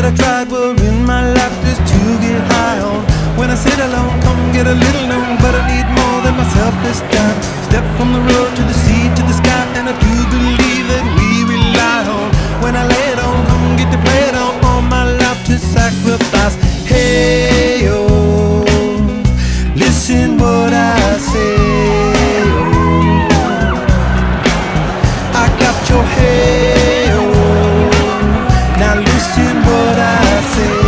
that I tried were in my life just to get high on. When I sit alone, come get a little known, but I need more than myself this time. Step from the road to the sea to the sky, and I do believe that we rely on. When I lay it on, come get to play it on, all my life to sacrifice. Hey, oh, listen what I say. Oh, I got your hey, oh, now listen what I say.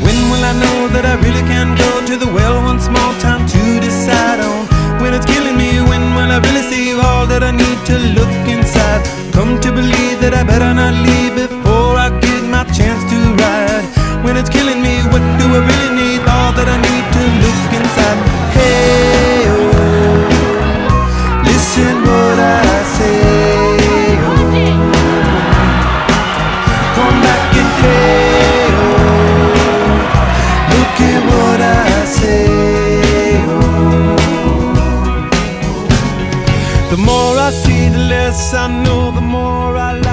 When will I know that I really can go to the well one small time to decide on? When it's killing me, when will I really see all that I need to look inside? Come to believe that I better not leave before I get my chance to ride. When it's killing me, what do I really need? All that I need to look inside. Hey, oh, listen what I say. Oh, come back and hey, oh, look at what I say. Oh, the more I see, the less I know, the more I like.